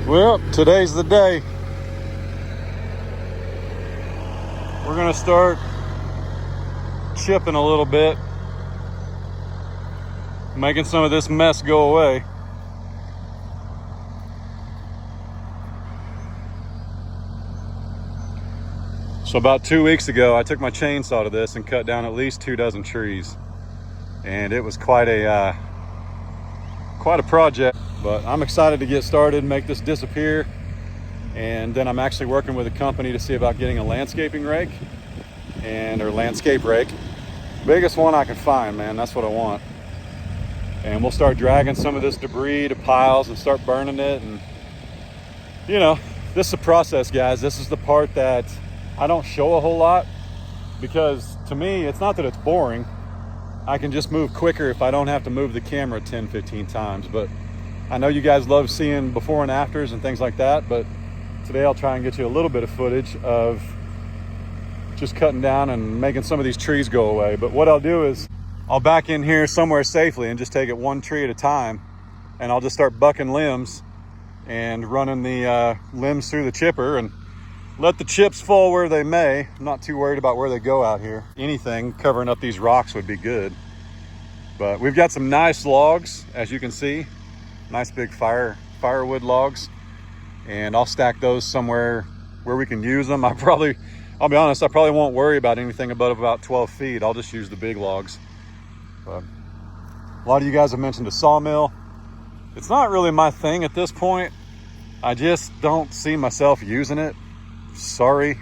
Well, today's the day. We're gonna start chipping a little bit, making some of this mess go away. So about 2 weeks ago, I took my chainsaw to this and cut down at least 24 trees. And it was quite a project, but I'm excited to get started and make this disappear. And then I'm actually working with a company to see about getting a landscaping rake or landscape rake. Biggest one I can find, man, that's what I want. And we'll start dragging some of this debris to piles and start burning it. And you know, this is a process, guys. This is the part that I don't show a whole lot, because to me, it's not that it's boring. I can just move quicker if I don't have to move the camera 10, 15 times. But I know you guys love seeing before and afters and things like that, but today I'll try and get you a little bit of footage of just cutting down and making some of these trees go away. But what I'll do is I'll back in here somewhere safely and just take it one tree at a time, and I'll just start bucking limbs and running the limbs through the chipper and let the chips fall where they may. I'm not too worried about where they go out here. Anything covering up these rocks would be good. But we've got some nice logs, as you can see, nice big firewood logs, and I'll stack those somewhere where we can use them. I'll be honest, I probably won't worry about anything above about 12 feet. I'll just use the big logs. But a lot of you guys have mentioned a sawmill. It's not really my thing at this point. I just don't see myself using it. Sorry.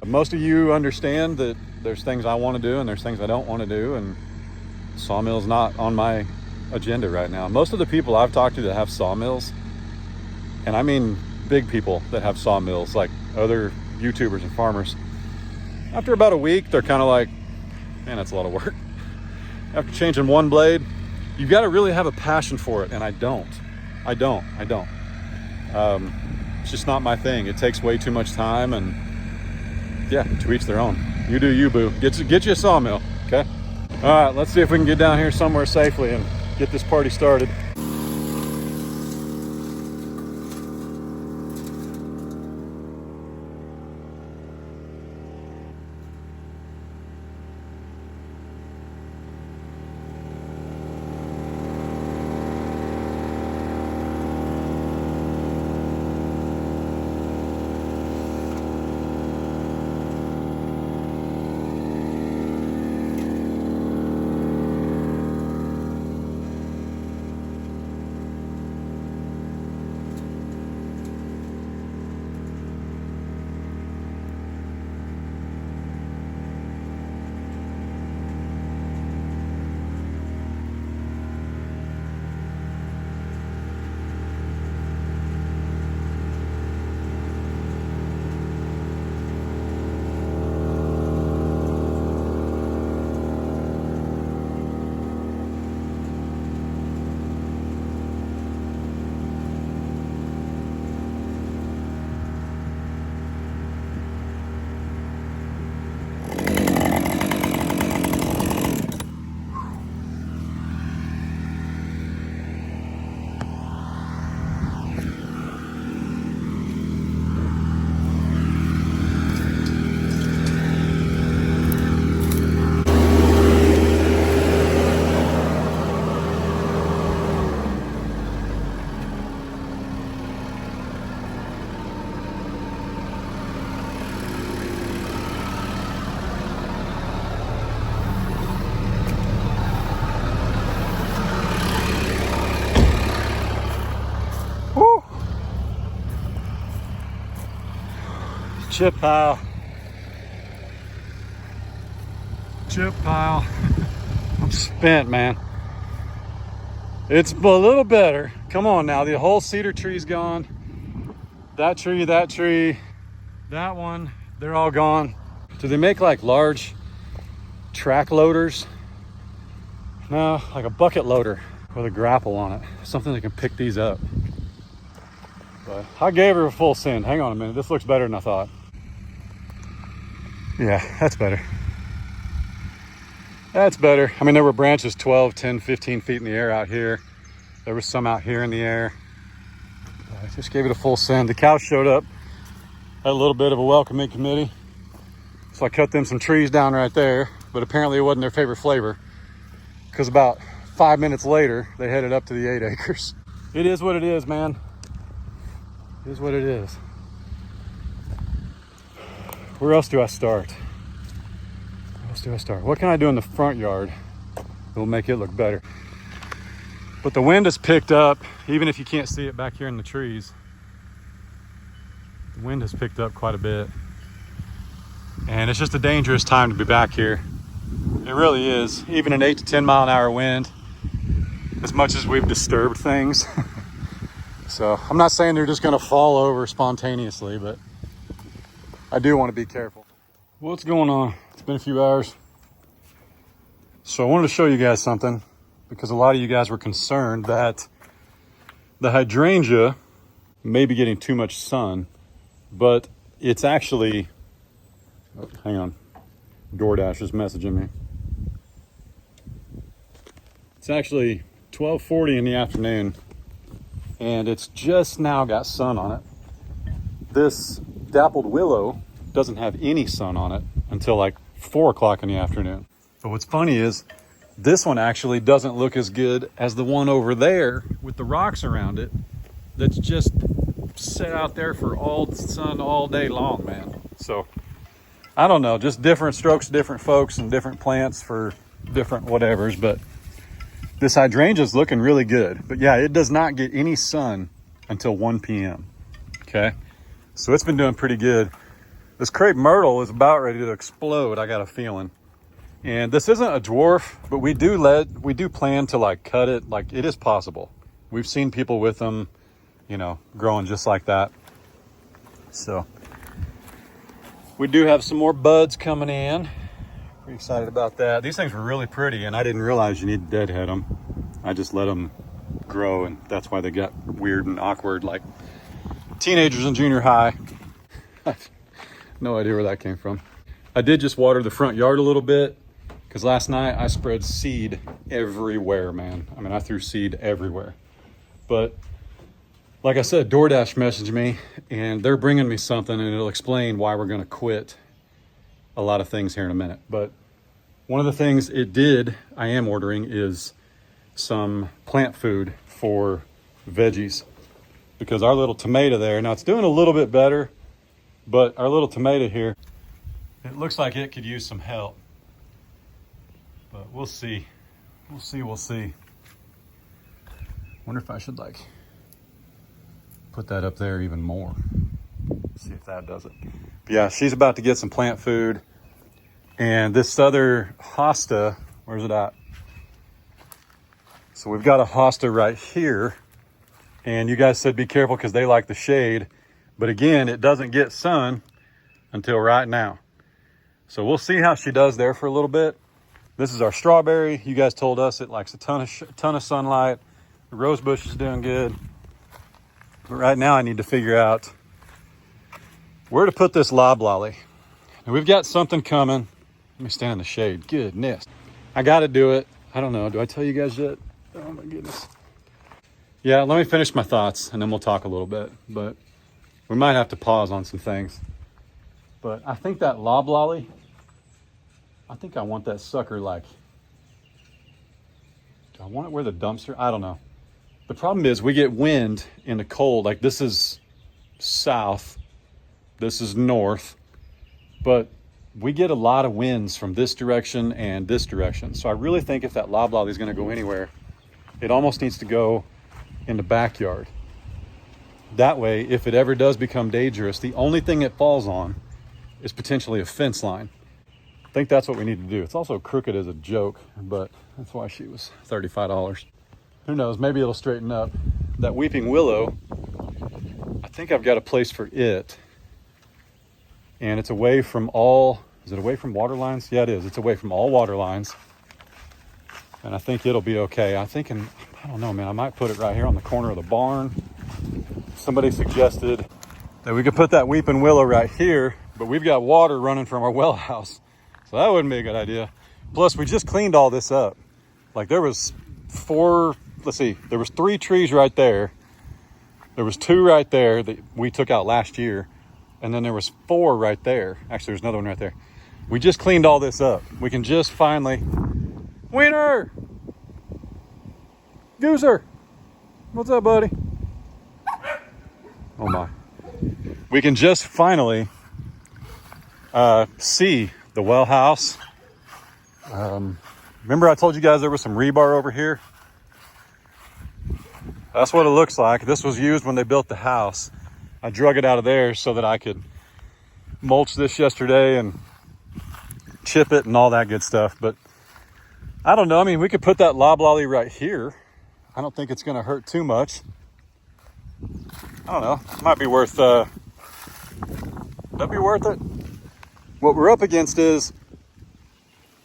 Most of you understand that there's things I want to do and there's things I don't want to do, and sawmill's not on my agenda right now. Most of the people I've talked to that have sawmills, and I mean big people that have sawmills, like other YouTubers and farmers, after about a week, they're kind of like, man, that's a lot of work. After changing one blade, you've got to really have a passion for it, and I don't. It's just not my thing. It takes way too much time, and yeah, to each their own. You do you, boo. Get you a sawmill, okay? All right, let's see if we can get down here somewhere safely and get this party started. Chip pile. I'm spent, man. It's a little better. Come on now, the whole cedar tree's gone. That tree, that one, they're all gone. Do they make like large track loaders? No, like a bucket loader with a grapple on it. Something that can pick these up. But I gave her a full send. Hang on a minute, this looks better than I thought. Yeah, that's better. That's better. I mean, there were branches 12, 10, 15 feet in the air out here. There was some out here in the air. I just gave it a full send. The cows showed up, had a little bit of a welcoming committee. So I cut them some trees down right there, but apparently it wasn't their favorite flavor, because about 5 minutes later, they headed up to the 8 acres. It is what it is, man. It is what it is. Where else do I start? Where else do I start? What can I do in the front yard that will make it look better? But the wind has picked up, even if you can't see it back here in the trees. The wind has picked up quite a bit. And it's just a dangerous time to be back here. It really is. Even an 8 to 10 mile an hour wind, as much as we've disturbed things. So I'm not saying they're just gonna fall over spontaneously, but I do want to be careful. What's going on? It's been a few hours. So I wanted to show you guys something, because a lot of you guys were concerned that the hydrangea may be getting too much sun, but it's actually, oh, hang on, DoorDash is messaging me. It's actually 12:40 in the afternoon, and it's just now got sun on it. This dappled willow doesn't have any sun on it until like 4 o'clock in the afternoon. But what's funny is this one actually doesn't look as good as the one over there with the rocks around it that's just set out there for all the sun all day long, man. So I don't know, just different strokes, different folks, and different plants for different whatevers. But this hydrangea is looking really good. But yeah, it does not get any sun until 1 p.m. Okay, so it's been doing pretty good. This crepe myrtle is about ready to explode, I got a feeling. And this isn't a dwarf, but we do plan to like cut it. Like, it is possible. We've seen people with them, you know, growing just like that. So we do have some more buds coming in. Pretty excited about that. These things were really pretty, and I didn't realize you need to deadhead them. I just let them grow, and that's why they got weird and awkward like teenagers in junior high. I have no idea where that came from. I did just water the front yard a little bit, because last night I spread seed everywhere, man. I mean, I threw seed everywhere. But like I said, DoorDash messaged me, and they're bringing me something, and it'll explain why we're going to quit a lot of things here in a minute. But one of the things I am ordering is some plant food for veggies, because our little tomato there, now it's doing a little bit better, but our little tomato here, it looks like it could use some help. But we'll see. We'll see. Wonder if I should like put that up there even more. See if that does it. But yeah, she's about to get some plant food. And this other hosta, where's it at? So we've got a hosta right here. And you guys said be careful because they like the shade. But again, it doesn't get sun until right now. So we'll see how she does there for a little bit. This is our strawberry. You guys told us it likes a ton of sunlight. The rose bush is doing good. But right now I need to figure out where to put this loblolly. Now we've got something coming. Let me stand in the shade. Goodness. I got to do it. I don't know. Do I tell you guys yet? Oh my goodness. Yeah, let me finish my thoughts and then we'll talk a little bit. But we might have to pause on some things. But I think that loblolly, I think I want that sucker like, do I want it where the dumpster? I don't know. The problem is we get wind in the cold. Like, this is south, this is north, but we get a lot of winds from this direction and this direction. So I really think if that loblolly is going to go anywhere, it almost needs to go in the backyard. That way, if it ever does become dangerous, the only thing it falls on is potentially a fence line. I think that's what we need to do. It's also crooked as a joke, but that's why she was $35. Who knows, maybe it'll straighten up. That weeping willow, I think I've got a place for it. And it's away from all, is it away from water lines? Yeah, it is. It's away from all water lines. And I think it'll be okay. I don't know, man, I might put it right here on the corner of the barn. Somebody suggested that we could put that weeping willow right here, but we've got water running from our well house. So that wouldn't be a good idea. Plus, we just cleaned all this up. Like, there was 3 trees right there. There was 2 right there that we took out last year. And then there was 4 right there. Actually, there's another one right there. We just cleaned all this up. We can just finally... Wiener! Gooser! What's up, buddy? Oh my. We can just finally see the well house. Remember I told you guys there was some rebar over here? That's what it looks like. This was used when they built the house. I drug it out of there so that I could mulch this yesterday and chip it and all that good stuff. But I don't know. I mean, we could put that loblolly right here. I don't think it's going to hurt too much. I don't know. It might be worth, that'd be worth it. What we're up against is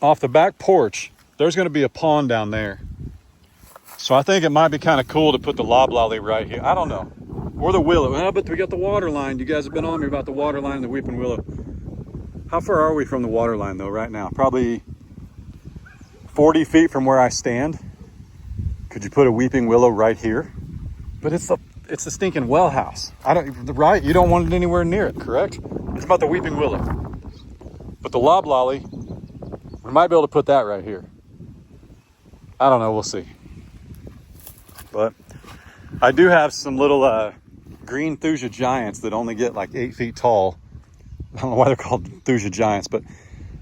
off the back porch, there's going to be a pond down there. So I think it might be kind of cool to put the loblolly right here. I don't know. Or the willow. Oh, but we got the water line. You guys have been on me about the water line and the weeping willow. How far are we from the water line though right now? Probably 40 feet from where I stand. Could you put a weeping willow right here? But it's the stinking well house. Right? You don't want it anywhere near it, correct? It's about the weeping willow. But the loblolly, we might be able to put that right here. I don't know, we'll see. But I do have some little green thuja giants that only get like 8 feet tall. I don't know why they're called thuja giants, but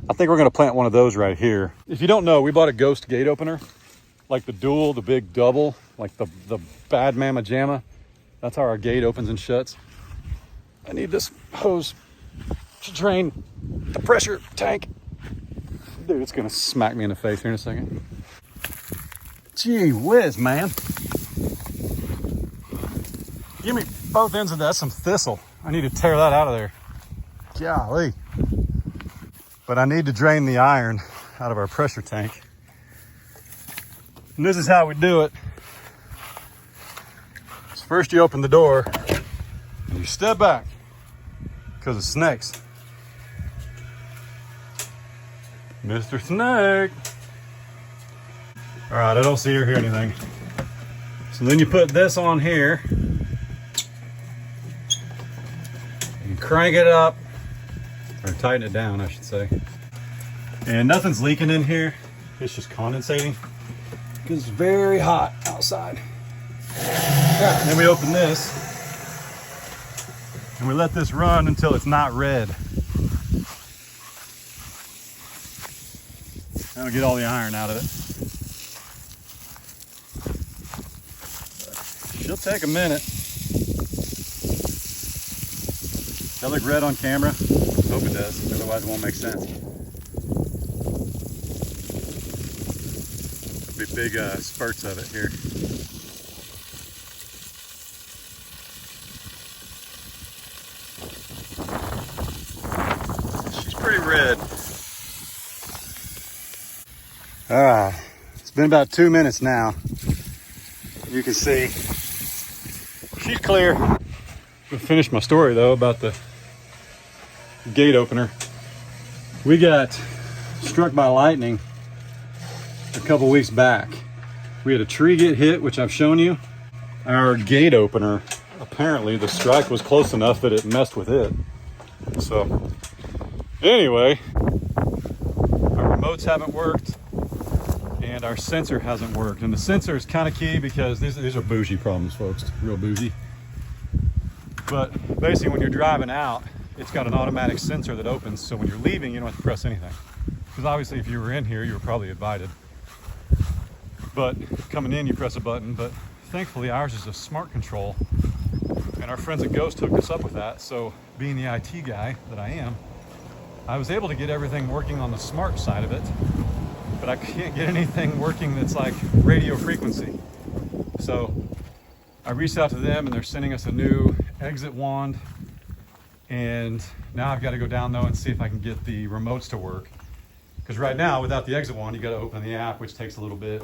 I think we're gonna plant one of those right here. If you don't know, we bought a ghost gate opener, like the dual, the big double, like the bad mama jamma. That's how our gate opens and shuts. I need this hose to drain the pressure tank. Dude, it's gonna smack me in the face here in a second. Gee whiz, man. Give me both ends of that. That's some thistle. I need to tear that out of there. Golly. But I need to drain the iron out of our pressure tank. And this is how we do it. So first you open the door and you step back because of snakes. Mr. Snake. All right, I don't see or hear anything. So then you put this on here. You crank it up, or tighten it down, I should say. And nothing's leaking in here. It's just condensating because it's very hot outside. Yeah, and then we open this and we let this run until it's not red. That'll get all the iron out of it. She'll take a minute. Does that look red on camera? I hope it does, otherwise it won't make sense. There'll be big spurts of it here. She's pretty red. All right, it's been about 2 minutes now. You can see she's clear. I'm gonna finish my story though about the gate opener. We got struck by lightning a couple weeks back. We had a tree get hit, which I've shown you. Our gate opener, apparently the strike was close enough that it messed with it. So anyway, our remotes haven't worked and our sensor hasn't worked. And the sensor is kind of key because these are bougie problems, folks, real bougie. But basically when you're driving out, it's got an automatic sensor that opens, so when you're leaving, you don't have to press anything. Because obviously if you were in here, you were probably invited. But coming in, you press a button. But thankfully ours is a smart control. And our friends at Ghost hooked us up with that. So being the IT guy that I am, I was able to get everything working on the smart side of it. But I can't get anything working that's like radio frequency. So I reached out to them and they're sending us a new exit wand. And now I've got to go down though and see if I can get the remotes to work. Because right now, without the exit wand, you got to open the app, which takes a little bit.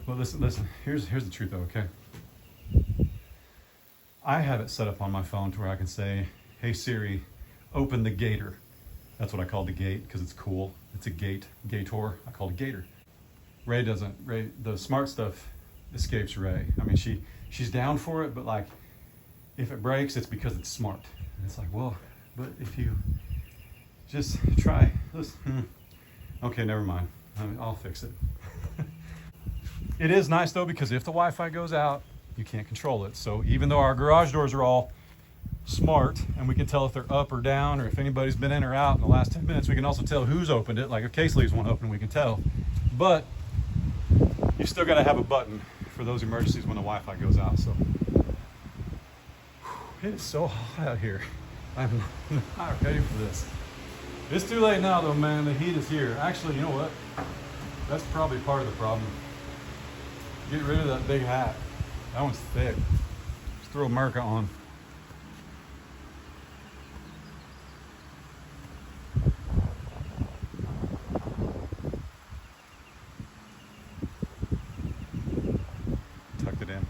But listen, here's the truth though, okay? I have it set up on my phone to where I can say, hey Siri, open the gator. That's what I call the gate because it's cool. It's a gate, gator. I call it gator. Ray doesn't. Ray, the smart stuff escapes Ray. I mean, she's down for it, but like if it breaks, it's because it's smart. And it's like, well, but if you just try this, okay, never mind. I'll fix it. It is nice though, because if the Wi-Fi goes out, you can't control it. So even though our garage doors are all smart and we can tell if they're up or down, or if anybody's been in or out in the last 10 minutes, we can also tell who's opened it. Like if Case leaves one open, we can tell. But you still got to have a button for those emergencies when the Wi-Fi goes out. So it is so hot out here. I'm not ready for this. It's too late now though, man. The heat is here. Actually, you know what? That's probably part of the problem. Get rid of that big hat. That one's thick. Just throw America on. Tucked it in.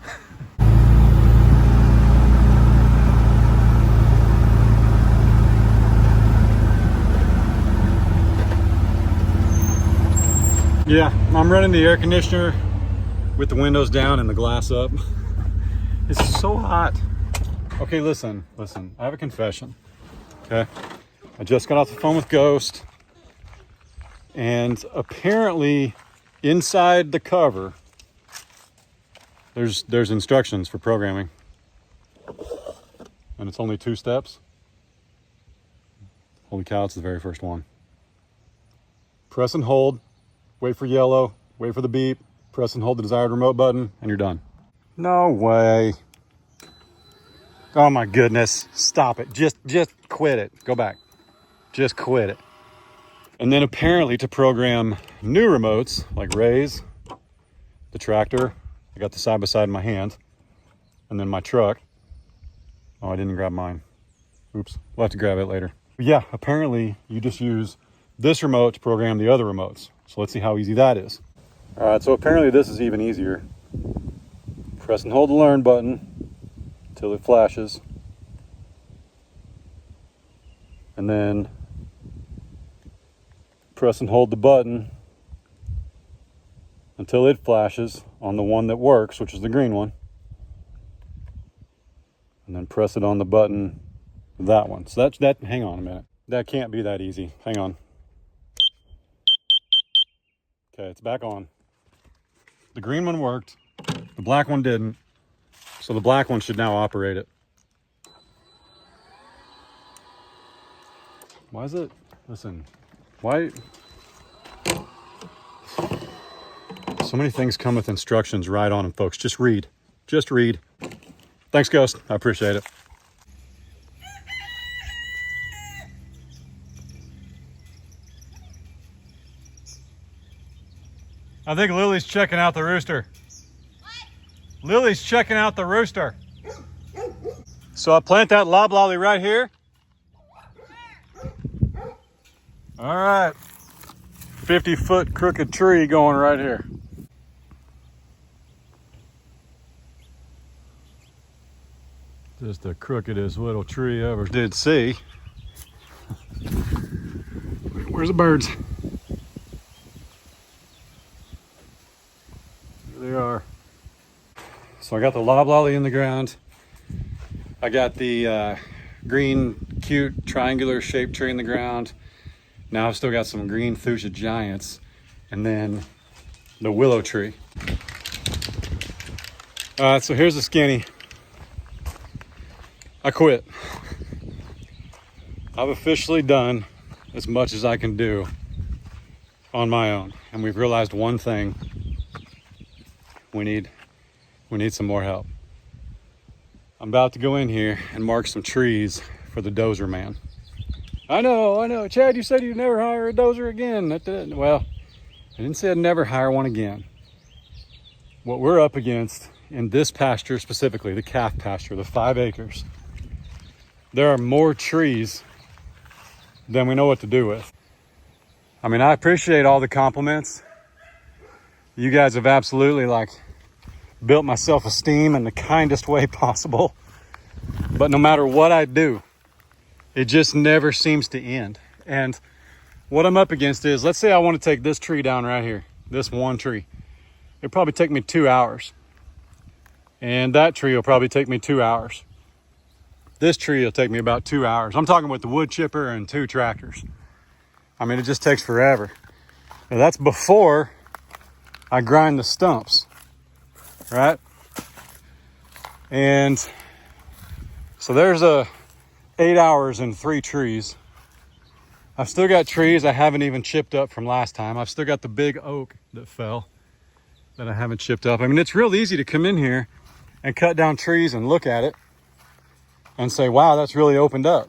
Yeah, I'm running the air conditioner with the windows down and the glass up. It's so hot. Okay, listen. I have a confession. Okay, I just got off the phone with Ghost, and apparently inside the cover there's instructions for programming, and it's only 2 steps. Holy cow, it's the very first one. Press and hold, wait for yellow, wait for the beep, press and hold the desired remote button, and you're done. No way. Oh my goodness, stop it. Just quit it. Go back. Just quit it. And then apparently to program new remotes, like Ray's, the tractor, I got the side by side in my hand, and then my truck. Oh, I didn't grab mine. Oops, we'll have to grab it later. But yeah, apparently you just use this remote to program the other remotes. So let's see how easy that is. All right, so apparently this is even easier. Press and hold the learn button until it flashes. And then press and hold the button until it flashes on the one that works, which is the green one. And then press it on the button, that one. So that, hang on a minute. That can't be that easy. Hang on. Okay, it's back on. The green one worked, the black one didn't. So the black one should now operate it. Why is it? Listen, why? So many things come with instructions right on them, folks. Just read. Just read. Thanks, Ghost. I appreciate it. I think Lily's checking out the rooster. What? Lily's checking out the rooster. So I plant that loblolly right here. All right. 50-foot crooked tree going right here. Just the crookedest little tree I ever did see. Where's the birds? There they are. So I got the loblolly in the ground. I got the green, cute, triangular shaped tree in the ground. Now I've still got some green fuchsia giants, and then the willow tree. All right, so here's the skinny. I quit. I've officially done as much as I can do on my own, and we've realized one thing: we need some more help. I'm about to go in here and mark some trees for the dozer man. I know. Chad, you said you'd never hire a dozer again. Well, I didn't say I'd never hire one again. What we're up against in this pasture specifically, the calf pasture, the 5 acres, there are more trees than we know what to do with. I mean, I appreciate all the compliments. You guys have absolutely built my self-esteem in the kindest way possible. But no matter what I do, it just never seems to end. And what I'm up against is, let's say I want to take this tree down right here, this one tree. It'd probably take me 2 hours. And that tree will probably take me 2 hours. This tree will take me about 2 hours. I'm talking with the wood chipper and 2 tractors. I mean, it just takes forever. Now that's before I grind the stumps, right? And so there's 8 hours and 3 trees. I've still got trees I haven't even chipped up from last time. I've still got the big oak that fell that I haven't chipped up. I mean, it's real easy to come in here and cut down trees and look at it and say, wow, that's really opened up.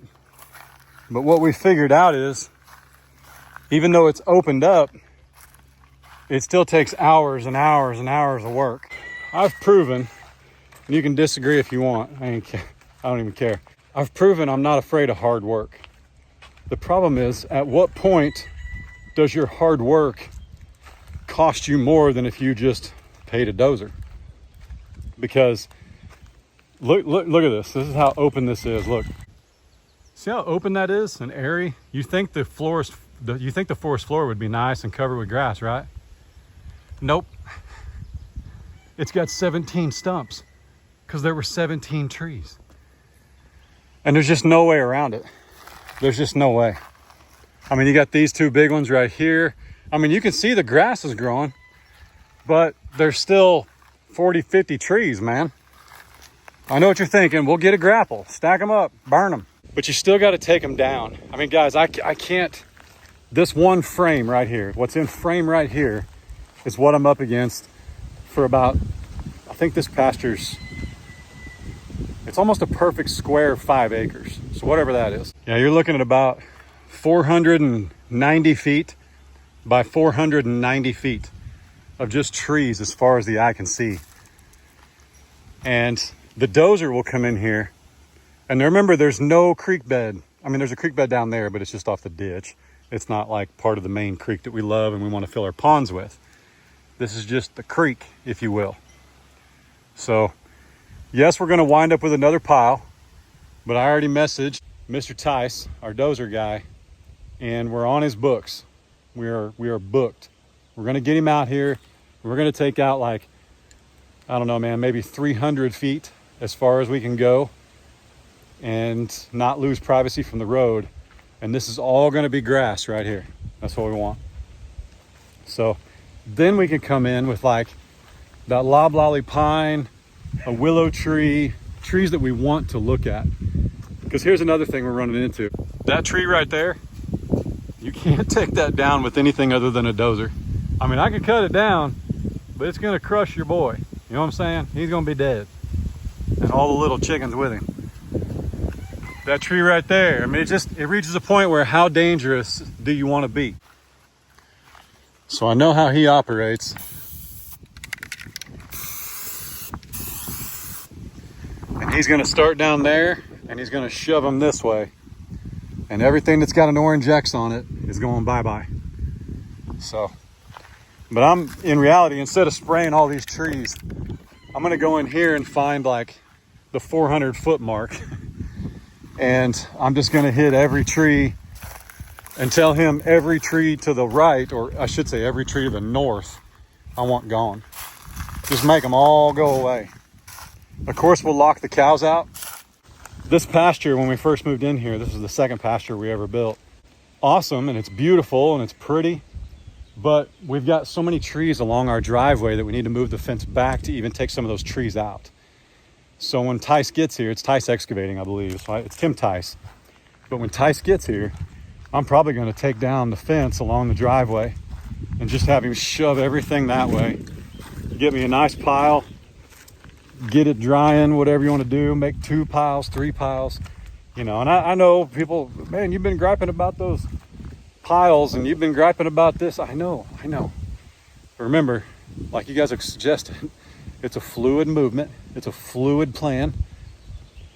But what we figured out is, even though it's opened up, it still takes hours and hours and hours of work. I've proven, and you can disagree if you want, I don't even care. I've proven I'm not afraid of hard work. The problem is, at what point does your hard work cost you more than if you just paid a dozer? Because look at this. This is how open this is. Look. See how open that is and airy? You think the forest floor would be nice and covered with grass, right? Nope. It's got 17 stumps because there were 17 trees. And there's just no way around it. There's just no way. I mean, you got these 2 big ones right here. I mean, you can see the grass is growing, but there's still 40, 50 trees, man. I know what you're thinking. We'll get a grapple, stack them up, burn them. But you still got to take them down. I mean, guys, I can't. This one frame right here, what's in frame right here, is what I'm up against for about, I think this pasture's, it's almost a perfect square 5 acres. So whatever that is. Yeah, you're looking at about 490 feet by 490 feet of just trees as far as the eye can see. And the dozer will come in here. And remember, there's no creek bed. I mean, there's a creek bed down there, but it's just off the ditch. It's not like part of the main creek that we love and we want to fill our ponds with. This is just the creek, if you will. So, yes, we're going to wind up with another pile, but I already messaged Mr. Tice, our dozer guy, and we're on his books. We are booked. We're going to get him out here. We're going to take out, like, I don't know, man, maybe 300 feet as far as we can go and not lose privacy from the road. And this is all going to be grass right here. That's what we want. So then we can come in with like that loblolly pine, a willow tree, trees that we want to look at. Because here's another thing we're running into. That tree right there, you can't take that down with anything other than a dozer. I mean, I could cut it down, but it's going to crush your boy. You know what I'm saying? He's going to be dead. And all the little chickens with him. That tree right there, I mean, it reaches a point where how dangerous do you want to be? So I know how he operates. And he's going to start down there and he's going to shove them this way. And everything that's got an orange X on it is going bye-bye. So, but in reality, instead of spraying all these trees, I'm going to go in here and find like the 400-foot mark. And I'm just going to hit every tree and tell him every tree to the right, or I should say every tree to the north, I want gone. Just make them all go away. Of course, we'll lock the cows out. This pasture, when we first moved in here, this was the second pasture we ever built. Awesome, and it's beautiful, and it's pretty. But we've got so many trees along our driveway that we need to move the fence back to even take some of those trees out. So when Tice gets here, it's Tice Excavating, I believe. So it's Tim Tice. But when Tice gets here, I'm probably going to take down the fence along the driveway and just have him shove everything that way. Get me a nice pile, get it drying, whatever you want to do. Make 2 piles, 3 piles, you know. And I know people, man, you've been griping about those piles and you've been griping about this. I know. But remember, like you guys have suggested, it's a fluid movement. It's a fluid plan.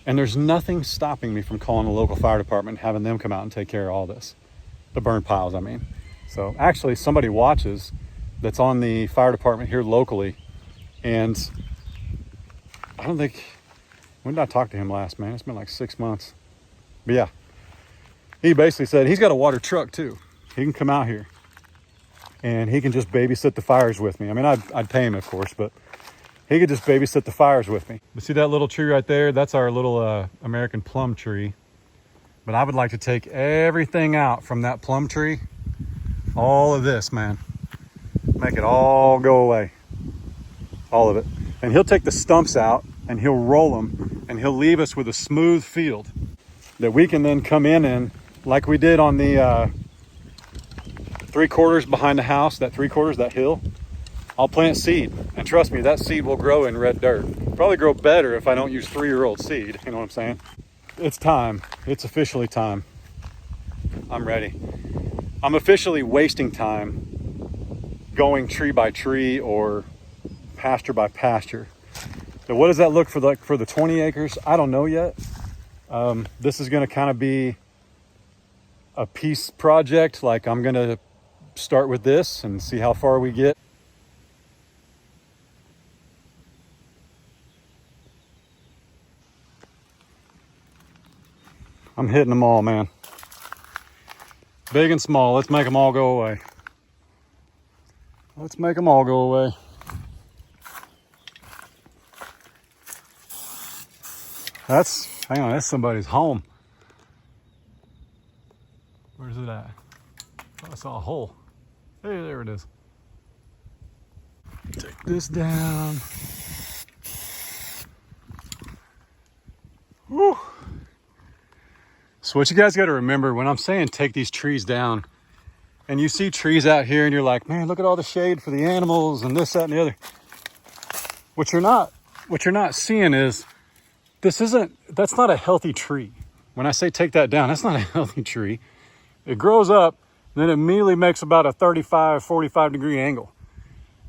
And there's nothing stopping me from calling the local fire department and having them come out and take care of all this. The burn piles, I mean. So actually somebody watches that's on the fire department here locally. And I don't think, when did I talk to him last, man? It's been like 6 months. But yeah, he basically said he's got a water truck too. He can come out here and he can just babysit the fires with me. I mean, I'd pay him, of course, but he could just babysit the fires with me. But see that little tree right there? That's our little American plum tree. But I would like to take everything out from that plum tree. All of this, man. Make it all go away. All of it. And he'll take the stumps out and he'll roll them and he'll leave us with a smooth field that we can then come in like we did on the 3/4 behind the house, that 3/4, that hill. I'll plant seed, and trust me, that seed will grow in red dirt. Probably grow better if I don't use 3-year-old seed, you know what I'm saying? It's time. It's officially time. I'm ready. I'm officially wasting time going tree by tree or pasture by pasture. So what does that look for the 20 acres? I don't know yet. This is going to kind of be a piece project. Like I'm going to start with this and see how far we get. I'm hitting them all, man. Big and small. Let's make them all go away. Let's make them all go away. Hang on, that's somebody's home. Where's it at? Oh, I saw a hole. Hey, there it is. Take this down. Woo. So what you guys got to remember when I'm saying take these trees down, and you see trees out here and you're like, man, look at all the shade for the animals and this, that, and the other. What you're not seeing is that's not a healthy tree. When I say take that down, that's not a healthy tree. It grows up, and then it immediately makes about a 35, 45 degree angle.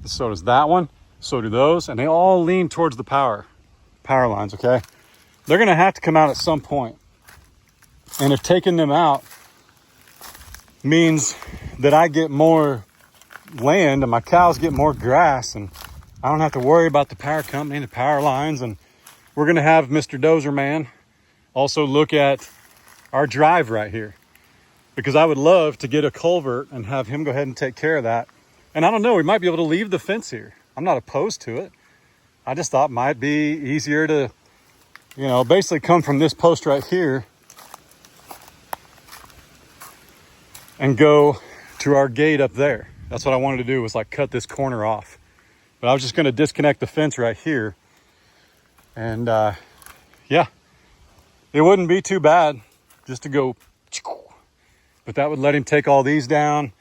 So does that one, so do those, and they all lean towards the power lines, okay? They're gonna have to come out at some point. And if taking them out means that I get more land and my cows get more grass and I don't have to worry about the power company and the power lines, and we're gonna have Mr. Dozer Man also look at our drive right here, because I would love to get a culvert and have him go ahead and take care of that. And I don't know, we might be able to leave the fence here. I'm not opposed to it. I just thought it might be easier to, basically come from this post right here and go to our gate up there. That's what I wanted to do, was like cut this corner off. But I was just gonna disconnect the fence right here. And yeah, it wouldn't be too bad just to go, but that would let him take all these down.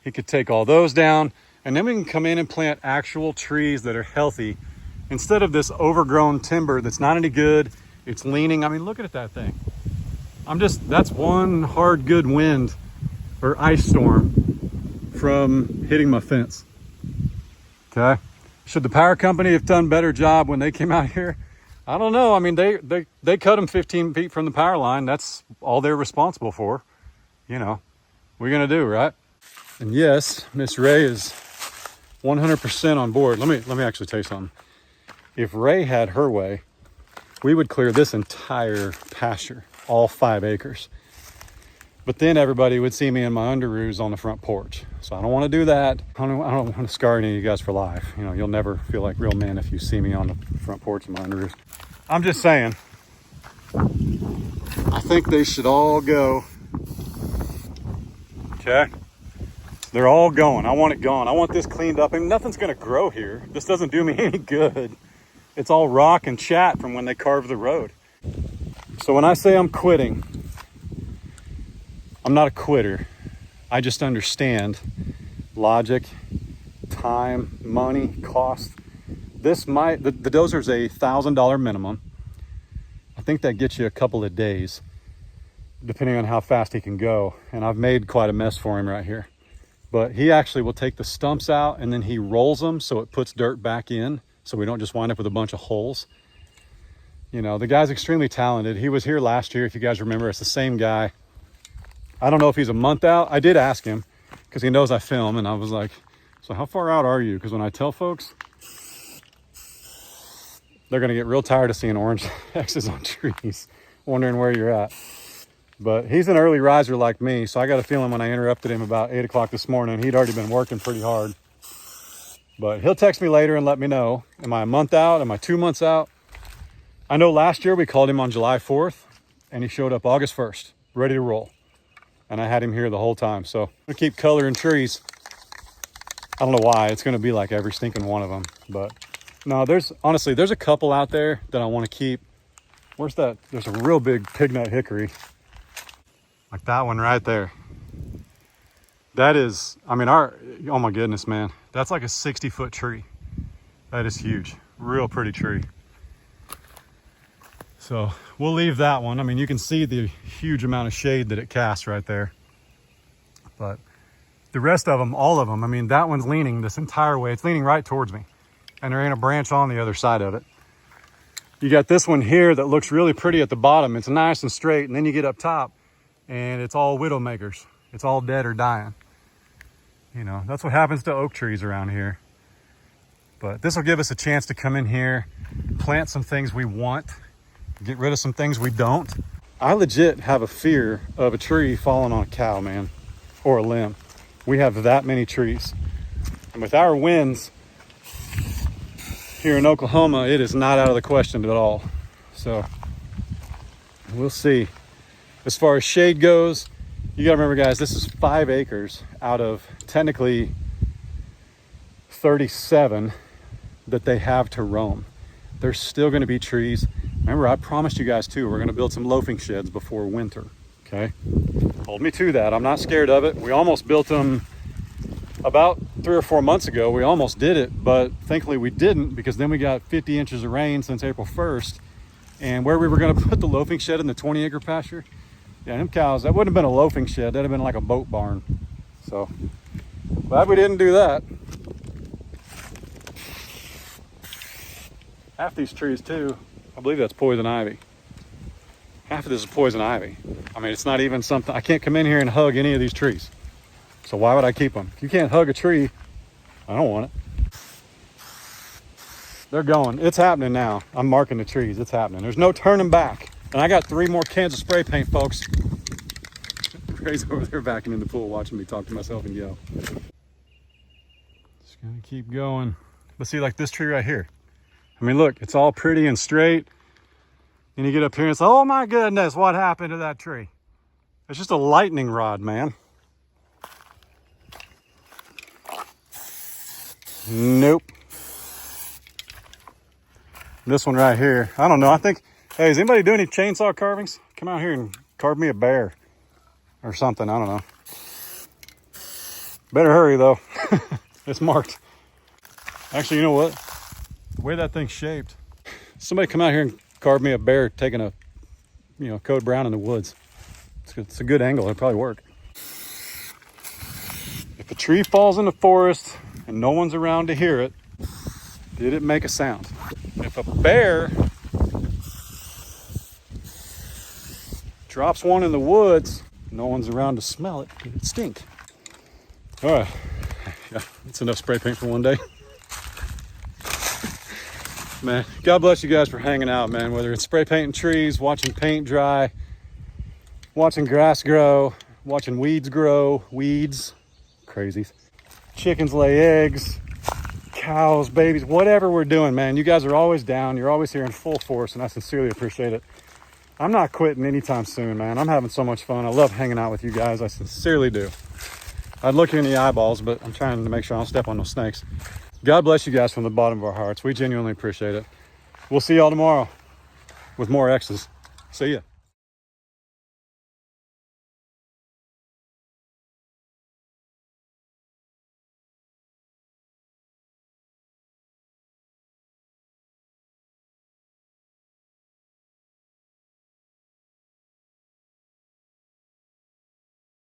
He could take all those down, and then we can come in and plant actual trees that are healthy instead of this overgrown timber that's not any good. It's leaning. I mean, look at that thing. That's one hard good wind or ice storm from hitting my fence. Okay. Should the power company have done a better job when they came out here? I don't know. I mean, they cut them 15 feet from the power line. That's all they're responsible for. We're going to do, right? And yes, Miss Ray is 100% on board. Let me actually tell you something. If Ray had her way, we would clear this entire pasture, all 5 acres. But then everybody would see me in my underoos on the front porch. So I don't want to do that. I don't want to scar any of you guys for life. You'll never feel like real men if you see me on the front porch in my underoos. I'm just saying, I think they should all go. Okay? They're all going. I want it gone. I want this cleaned up. I mean, nothing's going to grow here. This doesn't do me any good. It's all rock and chat from when they carved the road. So when I say I'm quitting, I'm not a quitter. I just understand logic, time, money, cost. The dozer's a $1,000 minimum. I think that gets you a couple of days, depending on how fast he can go. And I've made quite a mess for him right here. But he actually will take the stumps out and then he rolls them so it puts dirt back in, so we don't just wind up with a bunch of holes. The guy's extremely talented. He was here last year, if you guys remember. It's the same guy. I don't know if he's a month out. I did ask him because he knows I film, and I was like, so how far out are you? Because when I tell folks, they're going to get real tired of seeing orange X's on trees, wondering where you're at. But he's an early riser like me, so I got a feeling when I interrupted him about 8 o'clock this morning, he'd already been working pretty hard. But he'll text me later and let me know. Am I a month out? Am I 2 months out? I know last year we called him on July 4th and he showed up August 1st, ready to roll. And I had him here the whole time. So I'm gonna keep coloring trees. I don't know why. It's gonna be like every stinking one of them. But no, honestly, there's a couple out there that I wanna keep. Where's that? There's a real big pignut hickory. Like that one right there. That is, I mean, oh my goodness, man. That's like a 60-foot tree. That is huge. Real pretty tree. So we'll leave that one. I mean, you can see the huge amount of shade that it casts right there. But the rest of them, all of them, I mean, that one's leaning this entire way. It's leaning right towards me. And there ain't a branch on the other side of it. You got this one here that looks really pretty at the bottom. It's nice and straight. And then you get up top and it's all widowmakers. It's all dead or dying. You know, that's what happens to oak trees around here. But this will give us a chance to come in here, plant some things we want, get rid of some things we don't. I legit have a fear of a tree falling on a cow, man, or a limb. We have that many trees. And with our winds here in Oklahoma, it is not out of the question at all. So we'll see. As far as shade goes, you gotta remember, guys, this is 5 acres out of technically 37 that they have to roam. There's still gonna be trees. Remember, I promised you guys too, we're gonna build some loafing sheds before winter, okay? Hold me to that. I'm not scared of it. We almost built them about 3 or 4 months ago. We almost did it, but thankfully we didn't, because then we got 50 inches of rain since April 1st. And where we were gonna put the loafing shed in the 20-acre pasture, yeah, them cows, that wouldn't have been a loafing shed. That'd have been like a boat barn. So glad we didn't do that. Half these trees too, I believe that's poison ivy. Half of this is poison ivy. I mean, it's not even something, I can't come in here and hug any of these trees. So why would I keep them? If you can't hug a tree, I don't want it. They're going, it's happening now. I'm marking the trees, it's happening. There's no turning back. And I got 3 more cans of spray paint, folks. Ray's over there backing in the pool watching me talk to myself and yell. Just gonna keep going. Let's see, like this tree right here. I mean, look, it's all pretty and straight. And you get up here and it's, oh my goodness, what happened to that tree? It's just a lightning rod, man. Nope. This one right here, I don't know, I think, hey, does anybody do any chainsaw carvings? Come out here and carve me a bear or something, I don't know. Better hurry though, it's marked. Actually, you know what? The way that thing's shaped, somebody come out here and carve me a bear taking a, you know, code brown in the woods. It's a good angle, it'll probably work. If a tree falls in the forest and no one's around to hear it, did it make a sound? If a bear drops one in the woods, no one's around to smell it, did it stink? All right, yeah, that's enough spray paint for one day. Man, God bless you guys for hanging out, man. Whether it's spray painting trees, watching paint dry, watching grass grow, watching weeds grow, crazies. Chickens lay eggs, cows, babies, whatever we're doing, man. You guys are always down. You're always here in full force, and I sincerely appreciate it. I'm not quitting anytime soon, man. I'm having so much fun. I love hanging out with you guys. I sincerely do. I'd look you in the eyeballs, but I'm trying to make sure I don't step on those snakes. God bless you guys from the bottom of our hearts. We genuinely appreciate it. We'll see y'all tomorrow with more X's. See ya.